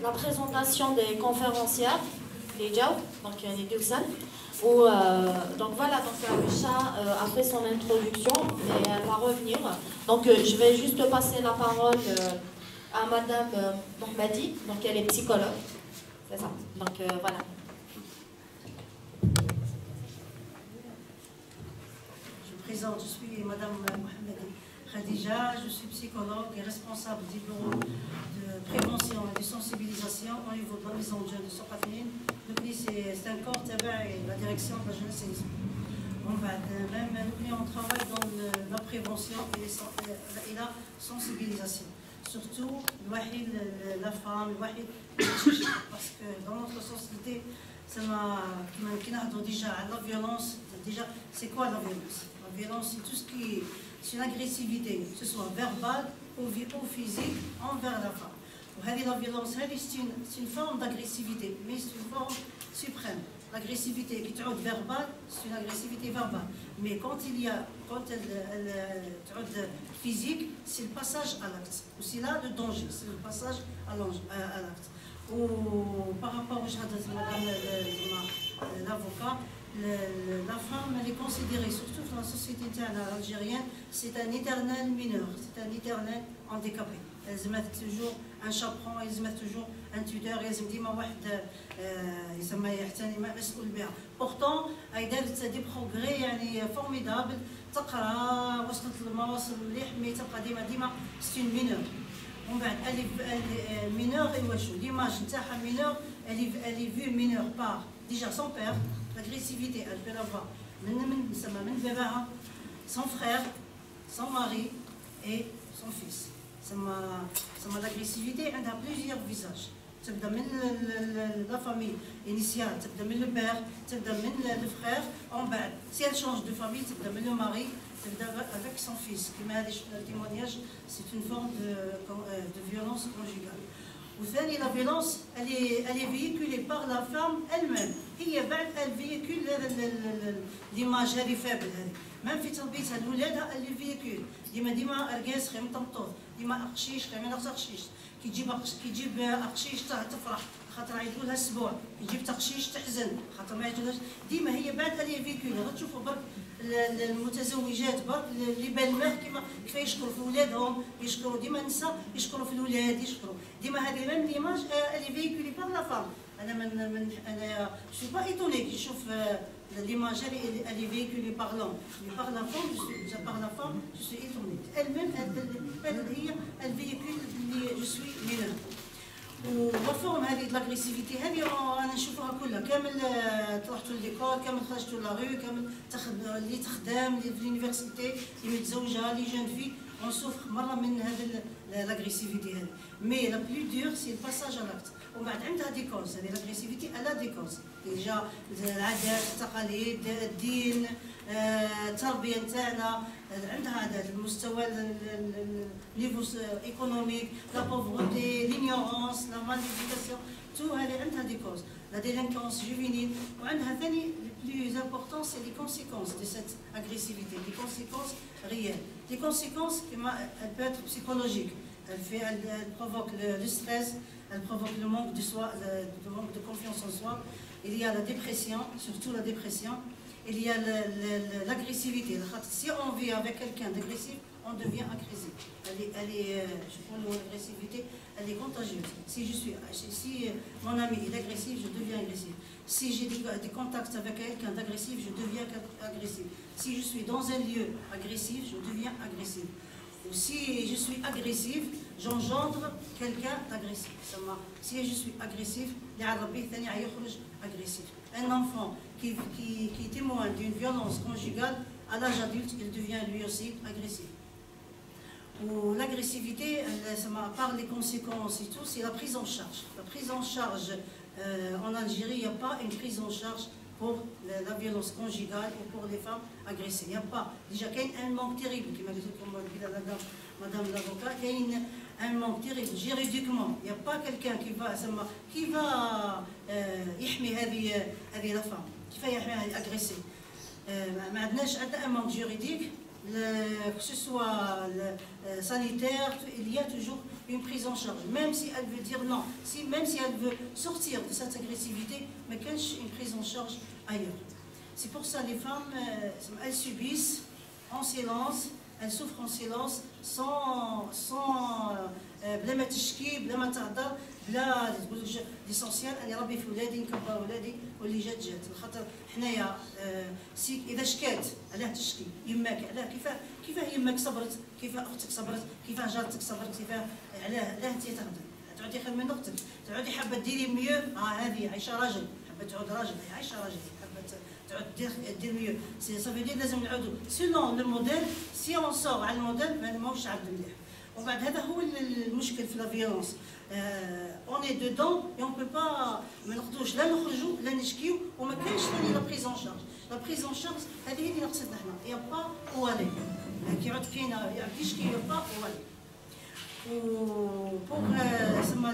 la présentation des conférencières, les Djaw, donc les Dioxan. Donc voilà, donc Aïcha a fait son introduction et elle va revenir. Donc je vais juste passer la parole à Madame Mohammadi, donc elle est psychologue. C'est ça. Donc voilà. Je suis Madame Mohammadi Khadija, je suis psychologue et responsable du bureau de prévention et de sensibilisation au niveau de la maison de jeunes de Soqafine. Donc c'est un corps et la direction de la jeunesse et on travaille dans la prévention et la sensibilisation. Surtout la femme, parce que dans notre société, déjà la violence, déjà c'est quoi la violence? La violence c'est tout ce qui c'est une agressivité, que ce soit verbale ou physique envers la femme. La violence c'est une forme d'agressivité, mais c'est une forme suprême. L'agressivité qui est verbale, c'est une agressivité verbale. Mais quand elle est physique, c'est le passage à l'acte. C'est là le danger, c'est le passage à l'acte. Par rapport à l'avocat, la femme elle est considérée, surtout dans la société algérienne, c'est un éternel mineur, c'est un éternel handicapé. Elles mettent toujours un chaperon, elles mettent toujours un tuteur, elles disent pourtant, elle a des progrès formidables. C'est une mineure. Elle est mineure et l'image mineure, elle est vue mineure par déjà son père, l'agressivité, elle peut l'avoir, son frère, son mari et son fils. L'agressivité, elle a plusieurs visages. La famille initiale, le père, le frère, si elle change de famille, le mari, avec son fils. Le témoignage, c'est une forme de violence conjugale. La violence, elle est véhiculée par la femme elle-même. Elle véhicule l'image, elle est faible. Même في تربيتها لولادها اللي فيكول ديما ارقاس خير من طمطوط ديما قشيش خير من قشيش كيجيب قشيش تفرح خاطر عيطوا لها السبوع يجيب تقشيش تحزن خاطر ما عيطولهاش ديما هي بعد اللي فيكول غتشوفوا برك المتزوجات برك اللي بالمه كيف يشكروا في ولادهم يشكروا ديما النساء يشكروا في الولاد يشكروا ديما هذه ميم ليماج اللي فيكولي بار لا فام انا شو با ايتوني كي نشوف l'image elle est véhiculée par l'homme, mais par la femme, je suis étonnée. Elle-même, elle véhicule, je suis mineure. والفورم هذه د لاغريسيفيتي هذه انا نشوفها كلها كامل طلعتوا ليكول كامل خرجتوا لا ريو كامل اللي تخدم اللي في لونيفرسيتي اللي متزوجه لي جون في اون سوفر مره من هذه لاغريسيفيتي هذه مي لا بلو دور سي الباساج على لاكت ومن بعد عندها دي كوز هذه لاغريسيفيتي الا دي كوز ديجا العادات التقاليد الدين التربيه نتاعنا عندها هذا المستوى النيفو ايكونوميك لا بوفرتي لينيورونس لا ماليفيكاسيون تو هذه عندها دي كوز لا ديلينكونس جوفينيل وعندها ثاني لي بلو امبورطون سي لي كونسيكونس دي سيت اغريسيفيتي لي كونسيكونس ريال لي كونسيكونس كيما elle peut être psychologique elle provoque le stress elle provoque le manque de soi le manque de confiance en soi il y a la dépression surtout la dépression il y a l'agressivité. Si on vit avec quelqu'un d'agressif, on devient agressif. Je prends l'agressivité, elle est contagieuse. Si mon ami est agressif, je deviens agressif. Si j'ai des contacts avec quelqu'un d'agressif, je deviens agressif. Si je suis dans un lieu agressif, je deviens agressif. Ou si je suis agressif, j'engendre quelqu'un d'agressif. Si je suis agressif, agressif. Un enfant qui témoigne d'une violence conjugale, à l'âge adulte, il devient lui aussi agressif. L'agressivité, par les conséquences et tout, c'est la prise en charge. La prise en charge, en Algérie, il n'y a pas une prise en charge pour la violence conjugale ou pour les femmes agressées. Il n'y a pas. Déjà, il y a un manque terrible, comme Madame l'avocat, il y a un manque terrible, juridiquement. Il n'y a pas quelqu'un qui va يحمي هذه la femme, qui va يحمي agresser. ما عندناش un manque juridique, que ce soit sanitaire, il y a toujours une prise en charge, même si elle veut dire non, même si elle veut sortir de cette agressivité, mais qu'il y ait une prise en charge ailleurs. C'est pour ça que les femmes, elles subissent en silence, elles souffrent en silence, sans بلا ما تشكي بلا ما تهضر بلا تقول ليسونسيال اني ربي في ولادي نكبر ولادي واللي جات خاطر حنايا اذا شكات علاه تشكي يماك علاه كيفاه يماك صبرت كيفاه اختك صبرت كيفاه جارتك صبرت كيفاه علاه انت تهضر تعودي خير من اختك تعودي حابه ديري ميو هذه عايشه راجل حابه تعود راجل هي عايشه راجل حابه تعود دير ميو صافي لازم نعودوا سيلون لو موديل سي اون سور على الموديل ماهوش عاد مليح. وبعد هذا هو المشكل في لا فيولونس اون اي دودون اي اون بو با ما نقدروش لا نخرجوا لا نشكيو وما كاينش ثاني لا بريز اون شارج. لا بريز اون شارج هذه هي اللي نقصدنا حنا يا با والي كيعود كاينه يشكي يا با والي. و بوغ سما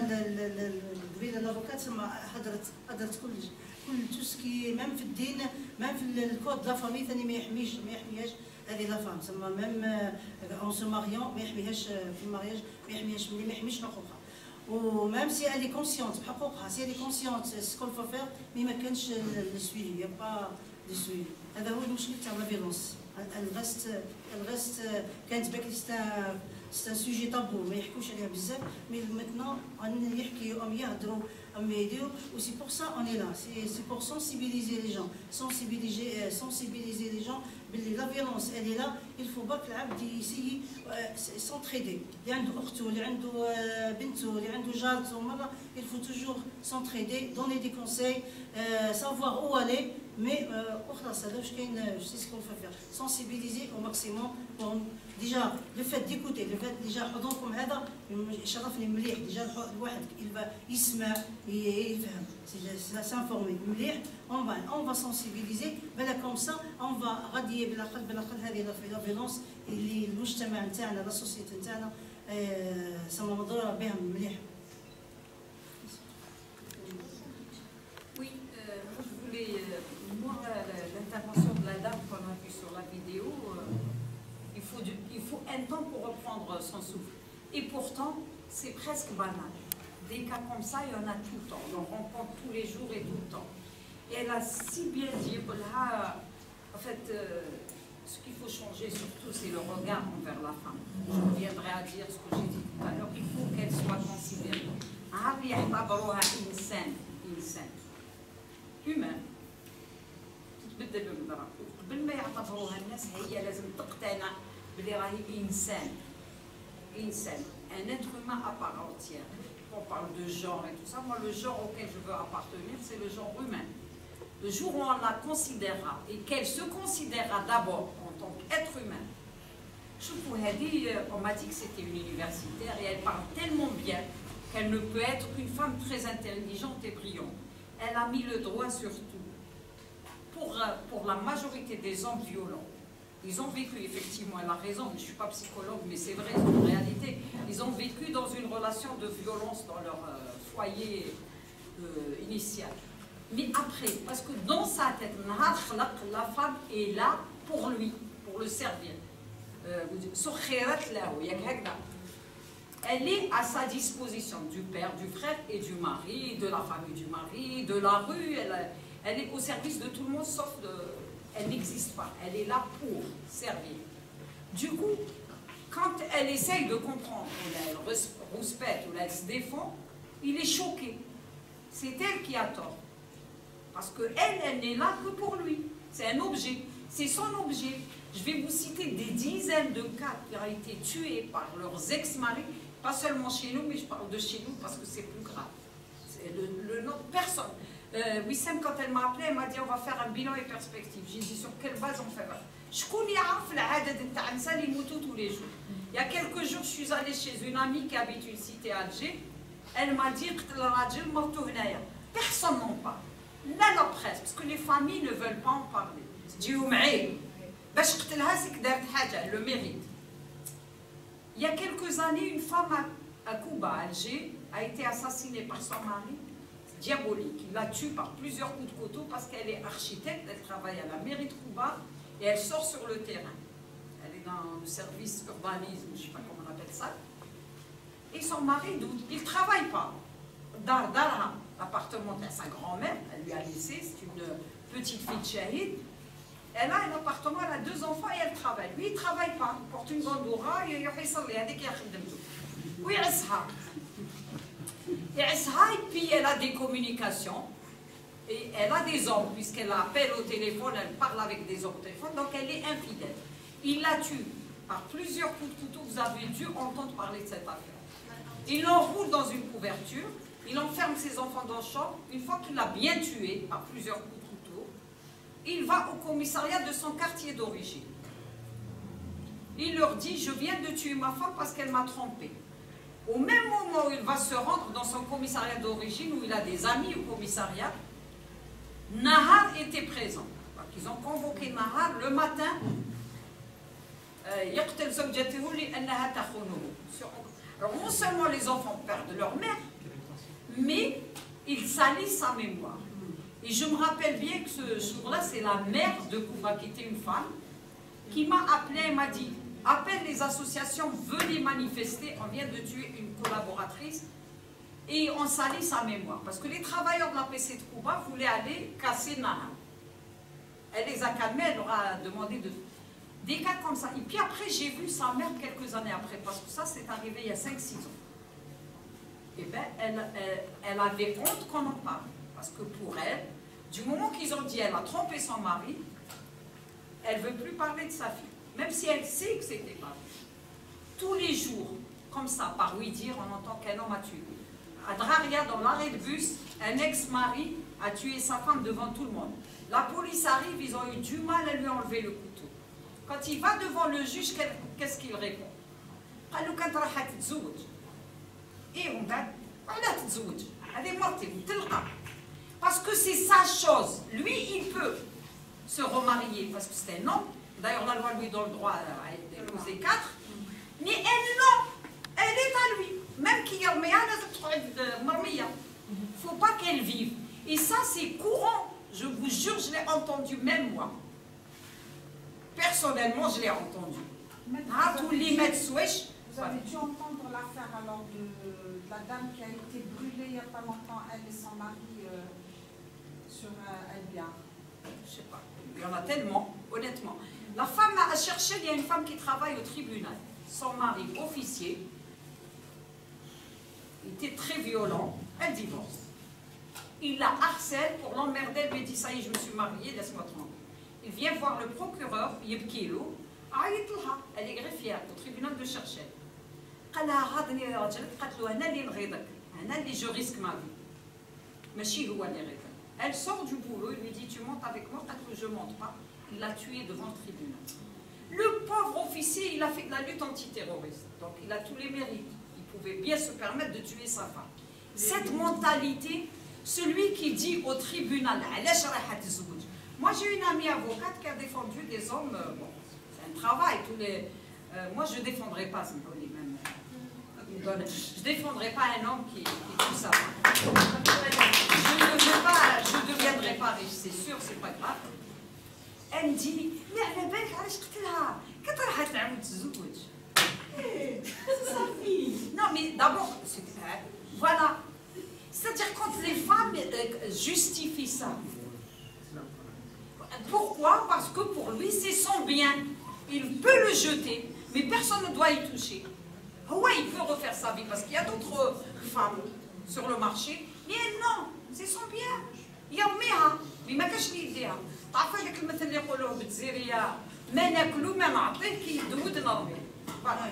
قبيله لافوكات سما هضرت كل توسكي ميم في الدين ميم في الكود لا فامي ثاني ما يحميهاش هذه لا فام تسمى ميم اون سو ماريون ما يحميهاش في المارياج ما يحميهاش ملي ما يحميش حقوقها. وميم سي الي كونسيونت بحقوقها سي الي كونسيونت سكول فو فير مي ما كانش السويفي يا با دو سويفي. هذا هو المشكل تاع لا فيولونس. الغست كانت باك سي ان سوجي طابو ما يحكوش عليها بزاف مي ماتنون يحكيو ام يهضروا ام يديروا و سي بور سا اون اي لا سي بور سونسيبيليزي لي جون سونسيبيليزي لي جون باللي لا فيولونس الي لا الفو باك العبد يسيي سونتريدي اللي عنده اخته اللي عنده بنته اللي عنده جارته مره الفو توجور سونتريدي دوني دي كونساي سافوار او الي مي وخلاص هذا واش كاين سي سكون فير سونسيبيليزي او ماكسيموم ديجا لو فات ديكوتي لو فات ديجا حضوركم هذا يشرفني مليح ديجا الواحد يسمع يفهم سانفورمي مليح اون فا سونسيبيليزي بلا كوم سا اون فا غادي بالاقل هذه لا فيولونس اللي المجتمع نتاعنا لا سوسيتي نتاعنا سما مضروره بهم مليح. Oui, je voulais, moi, l'intervention de la dame qu'on a vue sur la vidéo, il faut un temps pour reprendre son souffle. Et pourtant, c'est presque banal. Des cas comme ça, il y en a tout le temps. On en rencontre tous les jours et tout le temps. Et elle a si bien dit, en fait, ce qu'il faut changer surtout, c'est le regard envers la femme. Je reviendrai à dire ce que j'ai dit tout à l'heure. Il faut qu'elle soit considérée. humain. تتبدل بالمرأة قبل ما يعتبروها الناس هي لازم تقتنع بلي راهي إنسان un être humain à part entière. On parle de genre et tout ça. Moi, le genre auquel je veux appartenir, c'est le genre humain. Le jour où on la considérera et qu'elle se considérera d'abord en tant qu'être humain. On m'a dit que c'était une universitaire et elle parle tellement bien qu'elle ne peut être qu'une femme très intelligente et brillante. Elle a mis le doigt sur tout. Pour la majorité des hommes violents, ils ont vécu, effectivement, elle a raison, je ne suis pas psychologue, mais c'est vrai, c'est une réalité, ils ont vécu dans une relation de violence dans leur foyer initial. Mais après, parce que dans sa tête, la femme est là pour lui, pour le servir. Elle est à sa disposition du père, du frère et du mari, de la famille du mari, de la rue. Elle est au service de tout le monde, sauf elle n'existe pas. Elle est là pour servir. Du coup, quand elle essaye de comprendre, ou elle rouspète, ou elle se défend, il est choqué. C'est elle qui a tort. Parce qu'elle n'est là que pour lui. C'est un objet. C'est son objet. Je vais vous citer des dizaines de cas qui ont été tués par leurs ex-maris, pas seulement chez nous, mais je parle de chez nous parce que c'est plus grave. C'est le nom de personne. Wissem, quand elle m'a appelé, elle m'a dit on va faire un bilan et perspective. J'ai dit sur quelle base on fait? Tous les jours. Il y a quelques jours, je suis allée chez une amie qui habite une cité à Alger. Elle m'a dit personne n'en parle. Là, la presse, parce que les familles ne veulent pas en parler. Elle le mérite. Il y a quelques années, une femme à Cuba, à Alger, a été assassinée par son mari, diabolique. Il la tue par plusieurs coups de couteau parce qu'elle est architecte, elle travaille à la mairie de Cuba et elle sort sur le terrain. Elle est dans le service urbanisme, je ne sais pas comment on appelle ça. Et son mari doute, il ne travaille pas. Darha, l'appartement de sa grand-mère, elle lui a laissé, c'est une petite fille de Shahid. Elle a un appartement, elle a 2 enfants et elle travaille. Lui, il ne travaille pas. Il porte une bandoura, il y a oui, et puis elle a des communications. Et elle a des hommes, puisqu'elle appelle au téléphone, elle parle avec des hommes au téléphone, donc elle est infidèle. Il la tue par plusieurs coups de couteau, vous avez dû entendre parler de cette affaire. Il l'enroule dans une couverture, il enferme ses enfants dans le champ. Une fois qu'il l'a bien tué par plusieurs coups de couteau, il va au commissariat de son quartier d'origine. Il leur dit, je viens de tuer ma femme parce qu'elle m'a trompé. Au même moment où il va se rendre dans son commissariat d'origine, où il a des amis au commissariat, Nahar était présent. Donc, ils ont convoqué Nahar le matin. Alors non seulement les enfants perdent leur mère, mais ils salissent sa mémoire. Et je me rappelle bien que ce jour-là, c'est la mère de Kouba, qui était une femme, qui m'a appelé et m'a dit, appelle les associations, venez manifester, on vient de tuer une collaboratrice, et on salit sa mémoire. Parce que les travailleurs de la PC de Kouba voulaient aller casser Nahar. Elle les a calmés, elle leur a demandé de... Des cas comme ça. Et puis après, j'ai vu sa mère quelques années après, parce que ça, c'est arrivé il y a 5-6 ans. Eh bien, elle avait honte qu'on en parle. Parce que pour elle, du moment qu'ils ont dit qu'elle a trompé son mari, elle ne veut plus parler de sa fille. Même si elle sait que c'était pas vrai. Tous les jours, comme ça, par oui dire, on entend qu'un homme a tué. À Draria, dans l'arrêt de bus, un ex-mari a tué sa femme devant tout le monde. La police arrive, ils ont eu du mal à lui enlever le couteau. Quand il va devant le juge, qu'est-ce qu'il répond? Parce que c'est sa chose. Lui, il peut se remarier parce que c'est un homme. D'ailleurs, la loi lui donne le droit à épouser 4. Mais elle, non. Elle est à lui. Même qu'il y a il ne faut pas qu'elle vive. Et ça, c'est courant. Je vous jure, je l'ai entendu, même moi. Personnellement, je l'ai entendu. Vous avez dû entendre l'affaire alors de la dame qui a été brûlée il n'y a pas longtemps, elle et son mari, sur Elbia. Je ne sais pas. Il y en a tellement, honnêtement. La femme a cherché, il y a une femme qui travaille au tribunal. Son mari, officier, était très violent. Elle divorce. Il la harcèle pour l'emmerder. Elle lui dit, ça y est, je me suis mariée, laisse-moi tranquille. Il vient voir le procureur, Yebkilo. Elle est greffière au tribunal de Cherchel. Je risque ma vie. Elle sort du boulot, il lui dit, tu montes avec moi, je ne monte pas. Il l'a tué devant le tribunal. Le pauvre officier, il a fait de la lutte antiterroriste. Donc il a tous les mérites. Il pouvait bien se permettre de tuer sa femme. Cette mentalité, celui qui dit au tribunal, moi j'ai une amie avocate qui a défendu des hommes, bon, c'est un travail, moi je ne défendrai pas, je ne défendrai pas un homme qui tout ça. Je ne deviendrai pas riche, c'est sûr, c'est pas grave. Elle me dit, mais على بالك علاش قتلها؟ كنت راح تعاود تتزوج. C'est sa fille. Non mais d'abord, voilà. C'est-à-dire quand les femmes justifient ça. Pourquoi? Parce que pour lui, c'est son bien. Il peut le jeter, mais personne ne doit y toucher. Oui, il peut refaire sa vie, parce qu'il y a d'autres femmes sur le marché. Mais non, c'est son bien. يرميها بما كاش اللي يديها. تعرفوا هذاك المثل اللي يقولوه بالجزائريه ما ناكلو ما نعطيه كي يدود نرمي. Voilà.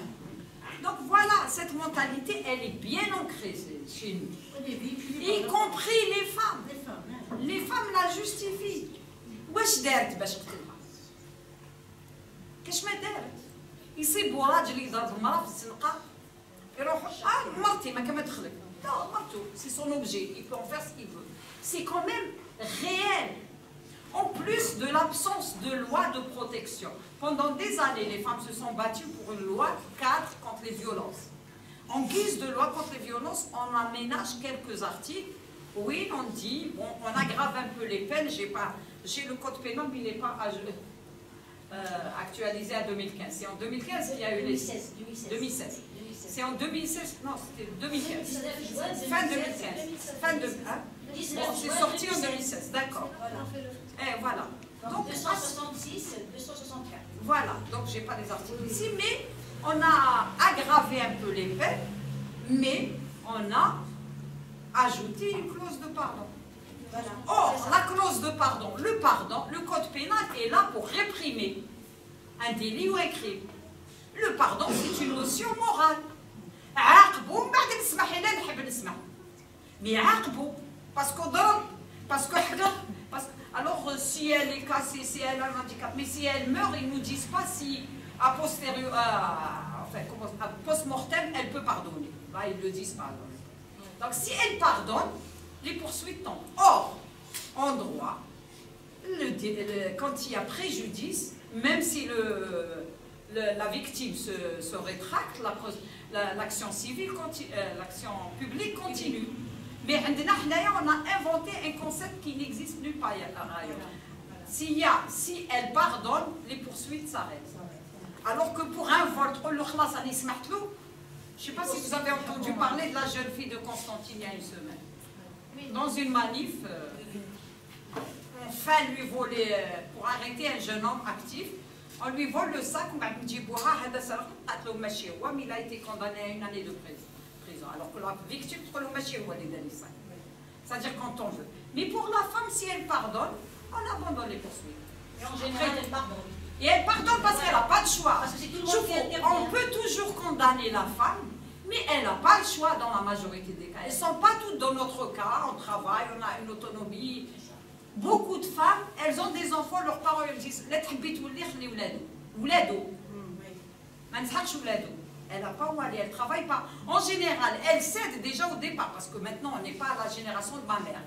Donc voilà, cette mentalité, elle est bien ancrée chez nous. Y compris les femmes. Les femmes la justifient. واش دارت باش قتلها؟ كاش ما دارت؟ يصيبوا راجل يضرب المراه في الزنقه يروحوا مرتي ما كما دخلك. لا مرتو c'est son objet, il peut en faire ce qu'il veut. C'est quand même réel. En plus de l'absence de loi de protection. Pendant des années, les femmes se sont battues pour une loi cadre contre les violences. En guise de loi contre les violences, on aménage quelques articles. Oui, on dit, bon, on aggrave un peu les peines. J'ai le code pénal, mais il n'est pas actualisé à 2015. C'est en 2015 qu'il y a eu les... 2016. C'est en 2016, non, c'était 2015. Fin Fin 2015. Fin de, hein? Bon, c'est sorti en 2016, d'accord. Et voilà. Donc, 266, 264. voilà, donc j'ai pas les articles ici, mais on a aggravé un peu les peines, mais on a ajouté une clause de pardon. Voilà. Or, la clause de pardon, le code pénal est là pour réprimer un délit ou un crime. Le pardon, c'est une notion morale. عاقبوا من بعد نسمح لنا نحب نسمع. Mais عاقبوا parce qu'on donne, parce que alors si elle est cassée, si elle a un handicap, mais si elle meurt, ils nous disent pas si a posteriori, enfin a post-mortem, elle peut pardonner. Là, ils le disent pas. Donc si elle pardonne, les poursuites tombent. Or, en droit, quand il y a préjudice, même si la victime se rétracte, l'action civile, l'action publique continue. Mais on a inventé un concept qui n'existe nulle part ailleurs. Si elle pardonne, les poursuites s'arrêtent. Alors que pour un vol, je ne sais pas si vous avez entendu parler de la jeune fille de Constantine il y a une semaine. Dans une manif, on fait lui voler, pour arrêter un jeune homme actif, on lui vole le sac, mais il a été condamné à 1 année de prison. Alors que la victime, c'est-à-dire quand on veut. Mais pour la femme, si elle pardonne, on abandonne les poursuites. Et en général, elle pardonne. Et elle pardonne parce qu'elle n'a pas de choix. Parce que c'est tout le monde qui intervient. On peut toujours condamner la femme, mais elle n'a pas le choix dans la majorité des cas. Elles ne sont pas toutes dans notre cas, on travaille, on a une autonomie. Beaucoup de femmes, elles ont des enfants, leurs parents elles disent elle n'a pas où aller, elle ne travaille pas. En général, elle cède déjà au départ, parce que maintenant, on n'est pas à la génération de ma mère.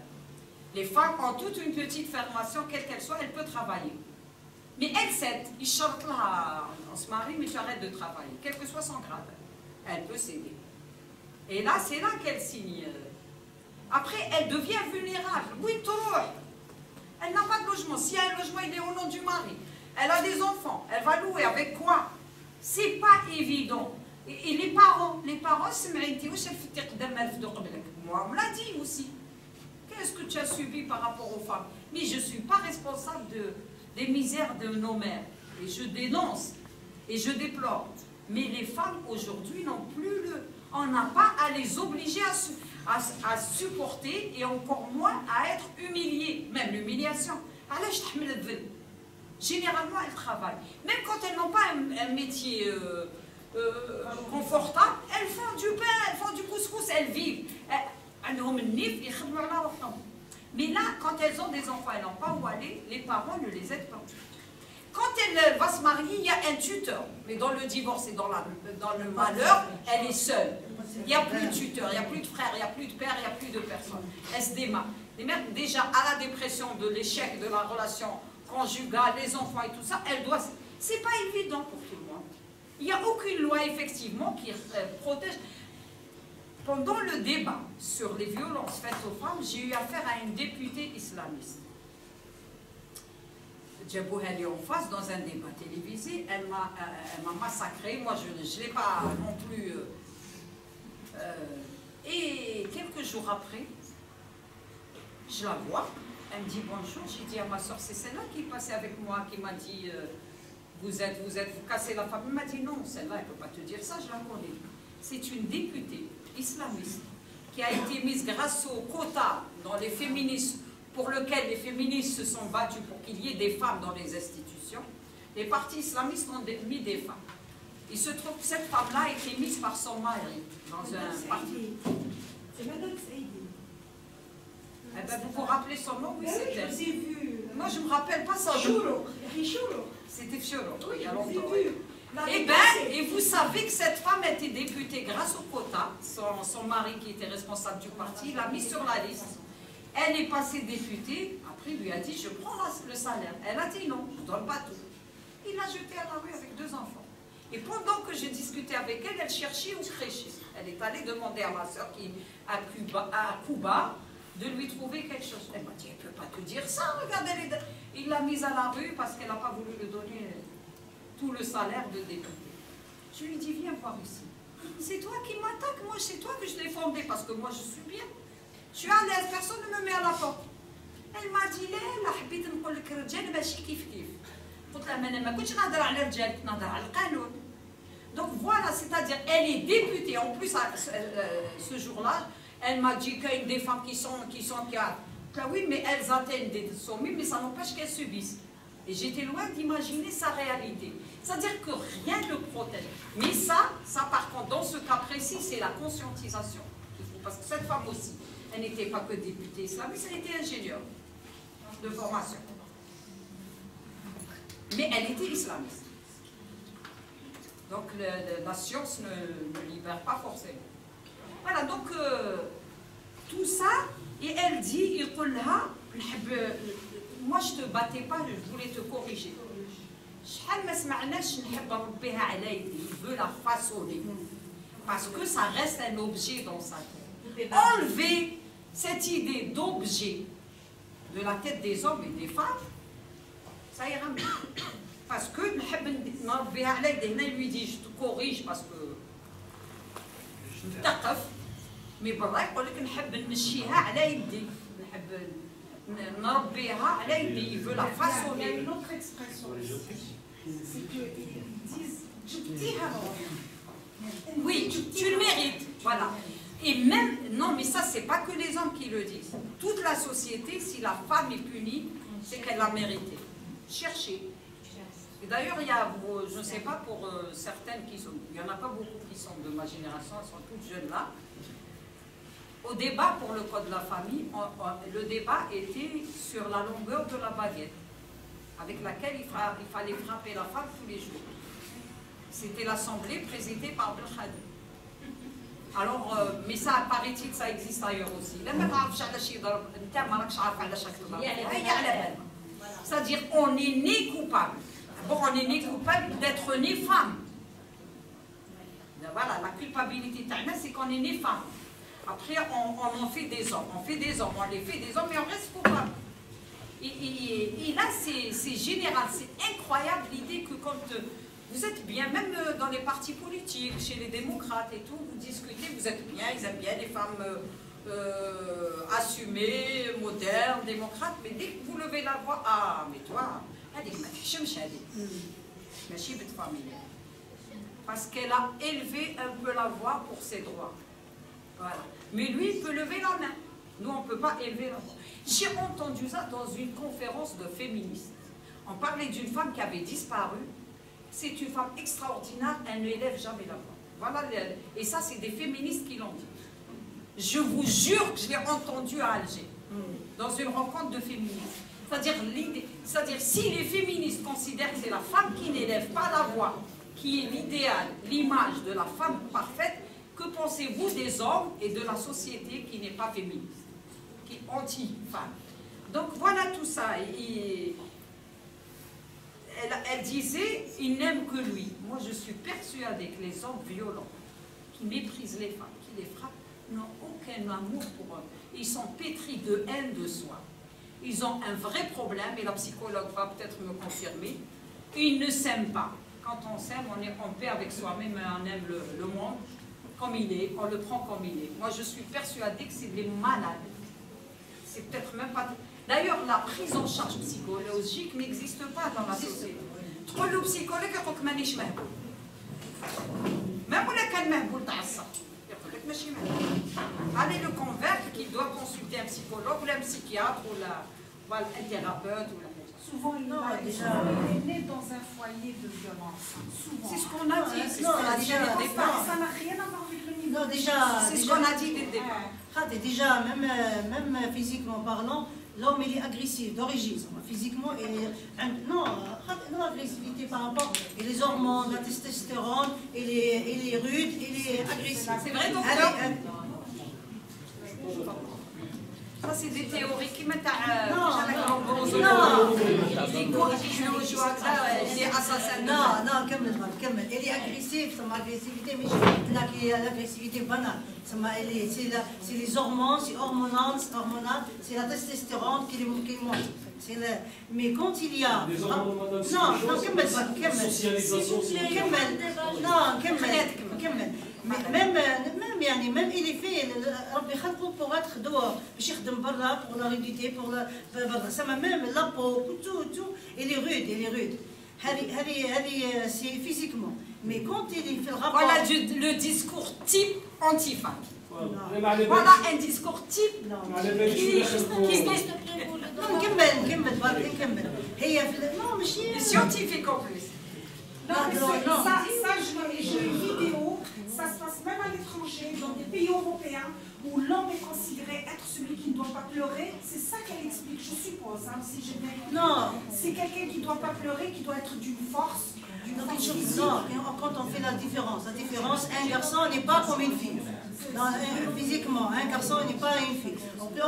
Les femmes ont toute une petite formation, quelle qu'elle soit, elle peut travailler. Mais elle cède. Ils chantent là, on se marie, mais tu arrêtes de travailler, quel que soit son grade. Elle peut céder. Et là, c'est là qu'elle signe. Après, elle devient vulnérable. Oui, elle n'a pas de logement. Si un logement, il est au nom du mari. Elle a des enfants. Elle va louer avec quoi? C'est pas évident. Et les parents, c'est moi, on me l'a dit aussi. Qu'est-ce que tu as subi par rapport aux femmes? Mais je ne suis pas responsable des misères de nos mères. Et je dénonce. Et je déplore. Mais les femmes, aujourd'hui, n'ont plus on n'a pas à les obliger à supporter et encore moins à être humiliées. Même l'humiliation. Généralement, elles travaillent. Même quand elles n'ont pas un métier confortable, elles font du pain, elles font du couscous, elles vivent. Mais là, quand elles ont des enfants, elles n'ont pas où aller, les parents ne les aident pas. Quand elle va se marier, il y a un tuteur. Mais dans le divorce et dans le malheur, elle est seule. Il n'y a plus de tuteur, il n'y a plus de frère, il n'y a plus de père, il n'y a plus de personne. Elle se démarre. Les mères, déjà, à la dépression de l'échec de la relation conjugale, les enfants et tout ça, elle doit... C'est pas évident pour tout le monde. Il n'y a aucune loi, effectivement, qui protège... Pendant le débat sur les violences faites aux femmes, j'ai eu affaire à une députée islamiste. Djabou elle est en face dans un débat télévisé, elle m'a massacré, moi je ne l'ai pas non plus... et quelques jours après, je la vois, elle me dit bonjour, j'ai dit à ma soeur, c'est celle-là qui passait avec moi, qui m'a dit vous cassez la femme. Elle m'a dit non, celle-là, elle ne peut pas te dire ça, je la connais. C'est une députée islamiste qui a été mise grâce au quota dans les féministes, pour lequel les féministes se sont battus pour qu'il y ait des femmes dans les institutions. Les partis islamistes ont mis des femmes. Il se trouve que cette femme-là a été mise par son mari dans un parti. C'est Madame Saïdi. Eh ben, vous vous rappelez son nom? Oui, c'est elle. Je vous ai vu. Moi, je ne me rappelle pas son nom. Fioro. C'était Fioro. Oui, il y a je vous ai longtemps. vu. Et vous savez que cette femme a été députée grâce au quota. Son mari, qui était responsable du parti, l'a mise sur la liste. Elle est passée députée. Après, il lui a dit, je prends le salaire. Elle a dit non, je ne donne pas tout. Il l'a jetée à la rue avec 2 enfants. Et pendant que je discutais avec elle, elle cherchait où crècher. Elle est allée demander à ma soeur qui est à Cuba de lui trouver quelque chose. Elle m'a dit, elle ne peut pas te dire ça, regardez. Il l'a mise à la rue parce qu'elle n'a pas voulu lui donner tout le salaire de député. Je lui dis, viens voir ici. C'est toi qui m'attaques, moi c'est toi que je défendais parce que moi je suis bien. Je suis à l'aise, personne ne me met à la porte. Elle m'a dit لا حبيت نقول لك الرجال ماشي كيف كيف. قلت لها انا ما كنتش نهضر على الرجال كنت نهضر على القانون. Donc voilà, c'est-à-dire elle est députée. En plus ce jour-là, elle m'a dit qu'il y a des femmes qui sont oui, mais elles atteignent des sommets, mais ça n'empêche qu'elles subissent. Et j'étais loin d'imaginer sa réalité. C'est-à-dire que rien ne protège. Mais ça par contre, dans ce cas précis, c'est la conscientisation. Parce que cette femme aussi, elle n'était pas que députée islamiste, elle était ingénieure de formation. Mais elle était islamiste. Donc la science ne libère pas forcément. Voilà, donc tout ça, et elle dit, moi je ne te battais pas, je voulais te corriger. Il veut la façonner. Parce que ça reste un objet dans sa tête. Enlever cette idée d'objet de la tête des hommes et des femmes, ça ira mieux. Parce que il lui dit, je te corrige parce que je te تقف. Mais برا يقول لك نحب نمشيها على يدي. نحب نربيها على يدي. Il veut la façonner. Il y a une autre expression. C'est qu'ils disent جبتيها روحي. Oui, tu le mérites. Voilà. Et même, non, mais ça, c'est pas que les hommes qui le disent. Toute la société, si la femme est punie, c'est qu'elle l'a mérité. Cherchez. Et d'ailleurs, il y a, je ne sais pas pour certaines qui sont, il n'y en a pas beaucoup qui sont de ma génération, elles sont toutes jeunes là. Au débat pour le code de la famille, le débat était sur la longueur de la baguette avec laquelle il fallait frapper la femme tous les jours. C'était l'assemblée présidée par Belkhadi. Alors, mais ça, paraît-il, ça existe ailleurs aussi. C'est-à-dire, on est né coupable. Bon, on est né coupable d'être né femme. Voilà, la culpabilité, c'est qu'on est né femme. Après, on en fait des hommes. On fait des hommes, on les fait des hommes, mais on reste coupable. Et là, c'est général, c'est incroyable l'idée que quand vous êtes bien, même dans les partis politiques, chez les démocrates et tout, vous discutez, vous êtes bien, ils aiment bien les femmes assumées, modernes, démocrates, mais dès que vous levez la voix, ah, mais toi, parce qu'elle a élevé un peu la voix pour ses droits. Voilà. Mais lui, il peut lever la main. Nous, on ne peut pas élever la voix. J'ai entendu ça dans une conférence de féministes. On parlait d'une femme qui avait disparu. C'est une femme extraordinaire, elle ne élève jamais la voix. Voilà, et ça, c'est des féministes qui l'ont dit. Je vous jure que je l'ai entendu à Alger, dans une rencontre de féministes. C'est-à-dire, si les féministes considèrent que c'est la femme qui n'élève pas la voix, qui est l'idéal, l'image de la femme parfaite, que pensez-vous des hommes et de la société qui n'est pas féministe, qui est anti-femme? Donc voilà tout ça. Elle disait, il n'aime que lui. Moi, je suis persuadée que les hommes violents, qui méprisent les femmes, qui les frappent, n'ont aucun amour pour eux. Ils sont pétris de haine de soi. Ils ont un vrai problème, et la psychologue va peut-être me confirmer. Ils ne s'aiment pas. Quand on s'aime, on est en paix avec soi-même, on aime le monde comme il est, on le prend comme il est. Moi, je suis persuadée que c'est des malades. C'est peut-être même pas... D'ailleurs, la prise en charge psychologique n'existe pas dans la société. تقول له psychologue يقول لك مانيش مهبول. Même ولا كان مهبول تاع الصح يقول لك ماشي مهبول. Allez le convaincre qu'il doit consulter un psychologue ou un psychiatre ou un thérapeute ou la... Souvent, il est né dans un foyer de violence. Souvent. C'est ce qu'on a dit. C'est ce qu'on a dit dès le départ. Ça n'a rien à voir avec le niveau. Non, déjà. C'est ce qu'on a dit dès le départ. Déjà, même physiquement parlant, l'homme il est agressif d'origine. Physiquement, non, agressivité par rapport et les hormones, la testostérone, il est rude, il est agressif. C'est vrai, docteur? Ça, c'est des théories qui mettent à... Non, كمل. Elle est agressive, c'est l'agressivité, mais l'agressivité banale. C'est les hormones, c'est hormonal, c'est la testostérone qui monte. Mais quand il y a... Non, كمل. même il est fait ربي خلقه pour être dehors باش يخدم برا pour la nudité pour la برا ça même la peau tout il est rude هذه c'est physiquement mais quand il est fait le rapport voilà le discours type anti-femme. Voilà un discours type نكمل هي non ماشي scientifique en plus. Non, mais ça, j'ai une vidéo, ça se passe même à l'étranger, dans des pays européens, où l'homme est considéré être celui qui ne doit pas pleurer. C'est ça qu'elle explique, je suppose, hein, si j'ai bien compris. Non. C'est quelqu'un qui ne doit pas pleurer, qui doit être d'une force. Non, quand on fait la différence, un garçon n'est pas comme une fille. Non, physiquement, un garçon n'est pas une fille.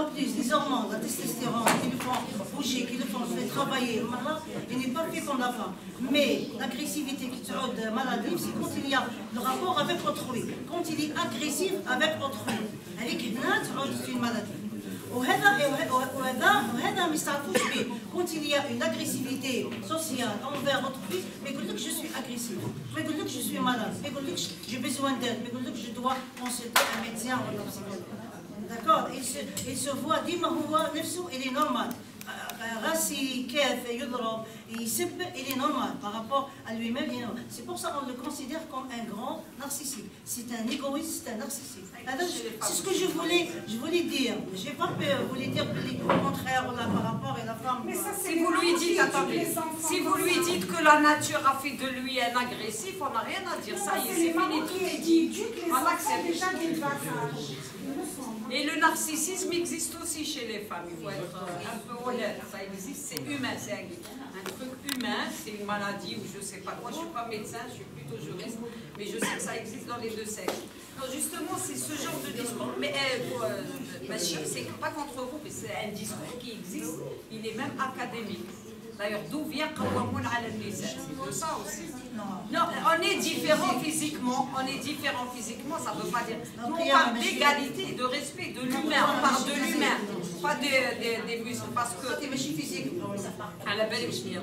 En plus, les hormones, la testostérone, qui le font bouger, qui le font travailler, il n'est pas fait comme la femme. Mais l'agressivité qui te rend maladive, c'est quand il y a le rapport avec autrui, quand il est agressif avec autrui. C'est une maladie. وهذا ما يستعرفوش به quand il y a une agressivité sociale envers autrui ما يقولكش je suis agressif ما يقولكش je suis malade ما يقولكش j'ai besoin d'aide ما يقولكش je dois consulter un médecin ولا psychologue. D'accord, il se voit ديما هو نفسه il est normal راسي كيف يضرب يسب il est normal par rapport à lui-même. C'est pour ça qu'on le considère comme un grand narcissique. C'est un égoïste, c'est un narcissique. C'est ce que je voulais dire. Je n'ai pas voulu dire le contraire par rapport à la femme. Mais ça, Si vous lui dites, attendez, si vous lui dites que la nature a fait de lui un agressif, on n'a rien à dire. Ça y est, c'est fini. Qui éduquent les enfants déjà dès le bas âge. Et le narcissisme existe aussi chez les femmes. Il faut être un peu honnête. Ça existe, c'est humain, c'est un truc humain, c'est une maladie ou je sais pas. Moi, je suis pas médecin, je suis plutôt juriste, mais je sais que ça existe dans les deux sexes. Donc justement, c'est ce genre de discours. Mais c'est pas contre vous, mais c'est un discours qui existe. Il est même académique. D'ailleurs, d'où vient Qawwamoun ala an-nisa? C'est de ça aussi. Non, on est différents physiquement. Ça ne veut pas dire. Nous, on parle d'égalité, de respect, de l'humain. On parle de l'humain, pas des muscles. Parce que. ماشي physique. على بالك شنو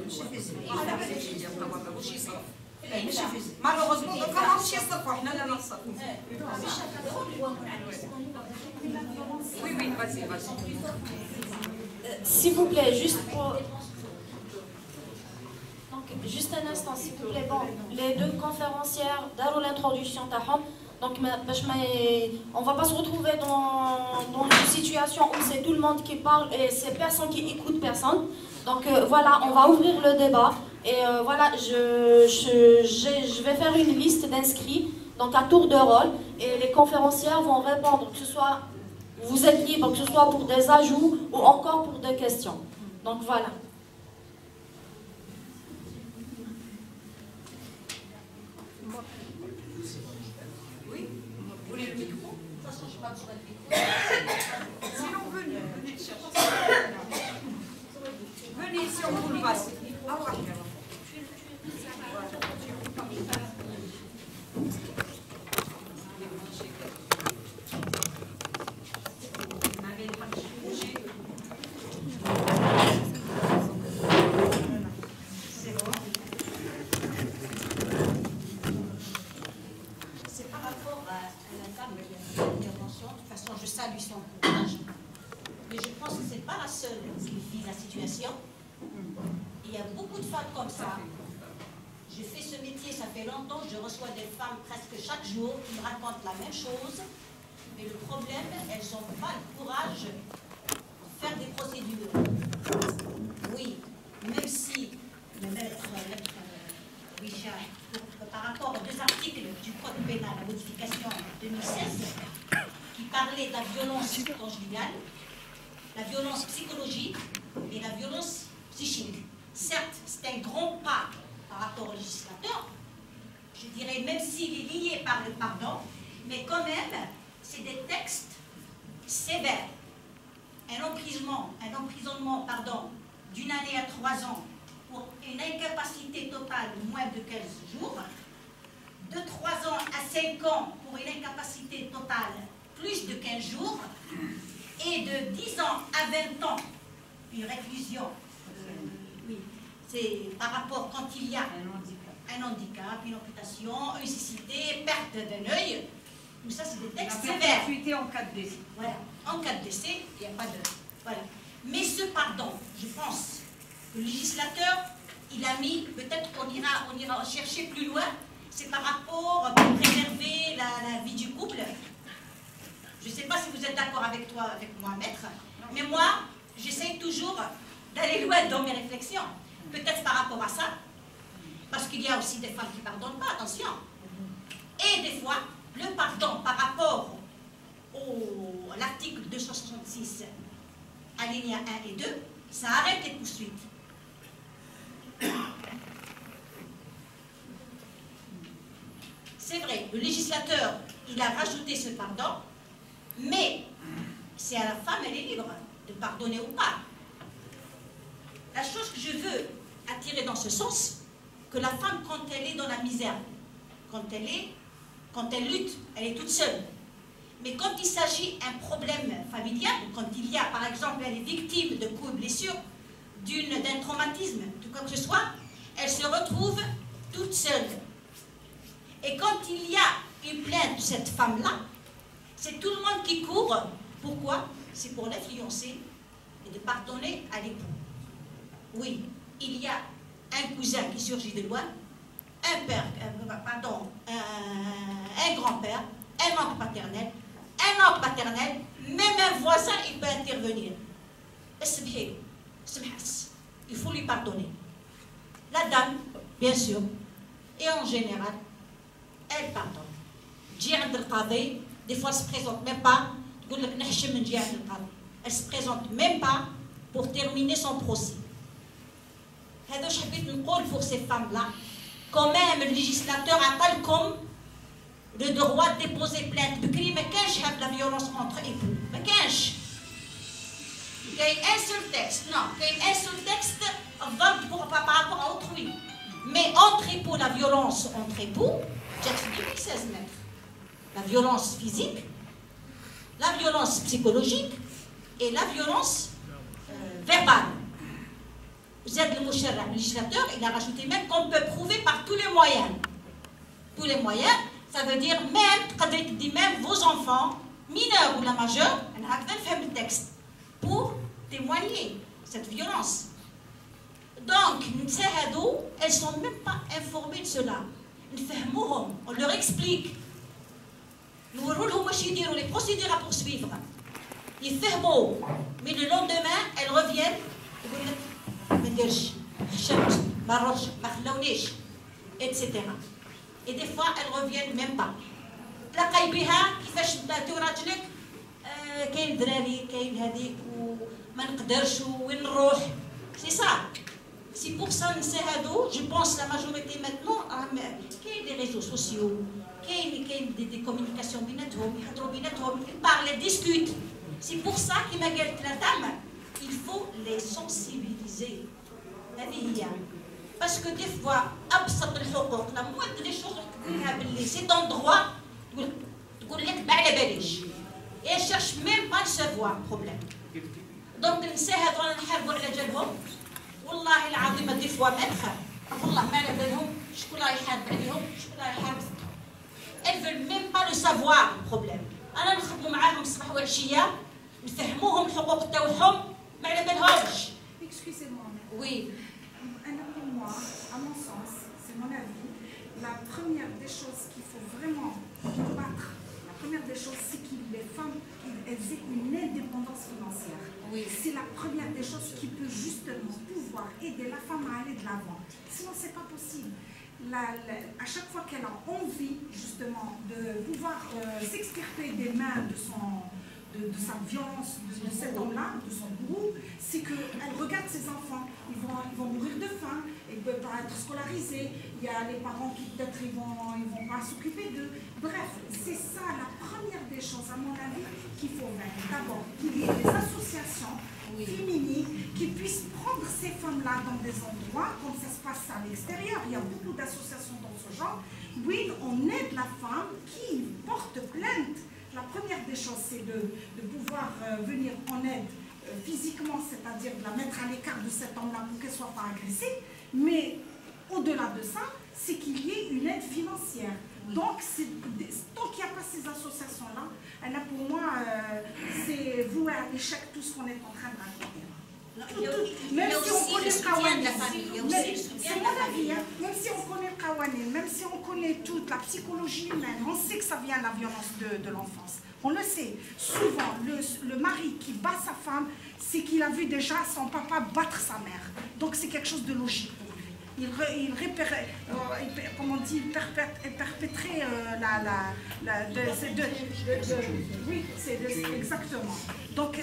على بالك شنو ماشي صح. Malheureusement, comment ماشي صح وحنا لا نصف. Oui, vas-y. S'il vous plaît, juste pour... Donc, juste un instant, s'il vous plaît. Bon, les deux conférencières, d'arou l'introduction tahom. Donc, on ne va pas se retrouver dans une situation où c'est tout le monde qui parle et c'est personne qui écoute personne. Donc, voilà, on va ouvrir le débat. Et voilà, je vais faire une liste d'inscrits, donc à tour de rôle. Et les conférencières vont répondre, que ce soit, vous êtes libre, que ce soit pour des ajouts ou encore pour des questions. Donc, voilà. Sinon, venez le chercher. Venez si on vous le passe. C'est par rapport à la dame qui a fait l'intervention. De toute façon, je salue son courage. Mais je pense que ce n'est pas la seule qui vit la situation. Il y a beaucoup de femmes comme ça. Je fais ce métier, ça fait longtemps, je reçois des femmes presque chaque jour qui me racontent la même chose. Mais le problème, elles n'ont pas le courage de faire des procédures. Oui, même si le maître Richard, par rapport aux deux articles du Code pénal, la modification 2016, qui parlait de la violence conjugale, la violence psychologique et la violence psychique. Certes, c'est un grand pas par rapport au législateur, je dirais même s'il est lié par le pardon, mais quand même, c'est des textes sévères. Un emprisonnement d'une année à 3 ans pour une incapacité totale de moins de 15 jours, de 3 ans à 5 ans pour une incapacité totale plus de 15 jours, et de 10 ans à 20 ans, une réclusion. Oui, c'est par rapport quand il y a un handicap, une amputation, une cécité, perte d'un œil, Mais ça, c'est des textes La sévères. perpétuité en cas de décès. Voilà. En cas de décès, il n'y a pas de... Voilà. Mais ce pardon, je pense que le législateur, il a mis, peut-être qu'on ira chercher plus loin, c'est par rapport pour préserver la vie du couple. Je ne sais pas si vous êtes d'accord avec moi, maître, mais moi, j'essaye toujours d'aller loin dans mes réflexions. Peut-être par rapport à ça, parce qu'il y a aussi des femmes qui ne pardonnent pas, attention. Et des fois, le pardon par rapport à l'article 266, alinéa 1 et 2, ça arrête les poursuites. C'est vrai, le législateur, il a rajouté ce pardon, mais c'est à la femme, elle est libre de pardonner ou pas. La chose que je veux attirer dans ce sens, que la femme, quand elle est dans la misère, quand elle lutte, elle est toute seule. Mais quand il s'agit d'un problème familial, quand il y a, par exemple, elle est victime de coups et blessures, d'un traumatisme, de quoi que ce soit, elle se retrouve toute seule. Et quand il y a une plainte de cette femme-là, c'est tout le monde qui court. Pourquoi? C'est pour l'influencer et de pardonner à l'époux. Oui, il y a un cousin qui surgit de loin, un grand-père, un oncle paternel, même un voisin, il peut intervenir. Il faut lui pardonner. La dame, bien sûr, et en général, elle pardonne. Des fois, elle ne se présente même pas. Elle ne se présente même pas pour terminer son procès. Pour ces femmes-là, quand même, le législateur a comme le droit de déposer plainte. Mais qu'il y a la violence entre époux. Mais qu'il y a un seul texte. Non, il y a un seul texte par rapport à autrui. Mais entre époux, la violence entre époux, j'ai 2016 mètres. La violence physique, la violence psychologique et la violence verbale. Le législateur, il a rajouté même qu'on peut prouver par tous les moyens. Tous les moyens, ça veut dire même vos enfants, mineurs ou la majeure, on a fait le texte pour témoigner cette violence. Donc, elles ne sont même pas informées de cela. On leur explique. Nous les procédures à poursuivre. Ils ferment, mais le lendemain, elles reviennent. Etc. Et des fois, elles reviennent même pas. تلاقي بها كيفاش بلاتي وراجلك كاين دراري كاين هذيك وما نقدرش وين نروح. C'est ça. C'est pour ça que je pense la majorité maintenant, qu'il y a des réseaux sociaux, qu'il y a des communications ils parlent, ils discutent. C'est pour ça qu'il m'a dit la dame, il faut les sensibiliser. Parce que des fois, la moindre des choses, c'est un droit, et elle ne cherche même pas à savoir le problème. Donc, والله العظيم دي فوا مدخل والله ما على بالهم شكون راه يحارب عليهم شكون راه يحارب. elles veulent même pas le savoir le problème. انا نخدموا معاهم الصباح والعشيه نفهموهم الحقوق تاعهم ما على بالهمش. Excusez-moi. Oui. Pour moi, à mon sens, c'est mon avis, la première des choses qu'il faut vraiment combattre, la première des choses, c'est que les femmes elles aient une indépendance financière. Oui. C'est la première des choses qui peut justement pouvoir aider la femme à aller de l'avant. Sinon, ce n'est pas possible. À chaque fois qu'elle a envie justement de pouvoir s'extirper des mains de sa violence, de cet homme-là, de son bourreau, c'est qu'elle regarde ses enfants. Ils vont mourir de faim, ils ne peuvent pas être scolarisés. Il y a les parents qui peut-être ils vont pas s'occuper d'eux. Bref, c'est ça la première des choses, à mon avis, qu'il faut mettre. D'abord, qu'il y ait des associations féminines qui puissent prendre ces femmes-là dans des endroits, comme ça se passe à l'extérieur. Il y a beaucoup d'associations dans ce genre. Oui, on aide la femme qui porte plainte. La première des choses, c'est de pouvoir venir en aide physiquement, c'est-à-dire de la mettre à l'écart de cet homme-là pour qu'elle ne soit pas agressée. Mais au-delà de ça, c'est qu'il y ait une aide financière. Donc, tant qu'il n'y a pas ces associations-là, pour moi, c'est voué à l'échec tout ce qu'on est en train de raconter. Même si on connaît le Qawanin, c'est mon avis, même si on connaît le Qawanin, même si on connaît toute la psychologie humaine, on sait que ça vient de la violence de l'enfance. On le sait. Souvent, le mari qui bat sa femme, c'est qu'il a vu déjà son papa battre sa mère. Donc c'est quelque chose de logique pour lui. Il perpétrait oui, c'est exactement. Donc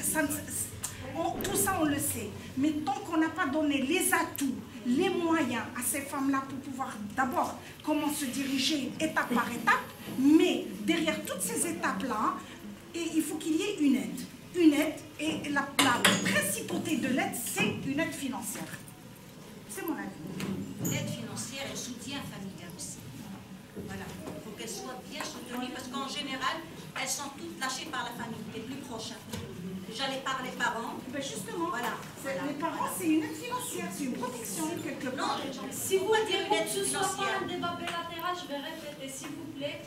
tout ça, on le sait. Mais tant qu'on n'a pas donné les atouts, les moyens à ces femmes-là pour pouvoir d'abord comment se diriger étape par étape, mais derrière toutes ces étapes-là, il faut qu'il y ait une aide. Une aide, et la principauté de l'aide, c'est une aide financière. C'est mon avis. L'aide financière et le soutien familial aussi. Voilà. Il faut qu'elles soient bien soutenues parce qu'en général, elles sont toutes lâchées par la famille, les plus proches. Déjà par les parents. Ben justement, voilà. Les parents, c'est une aide financière, c'est une protection quelque part. Si vous dites que ce ne soit pas un débat bilatéral, je vais répéter, s'il vous plaît.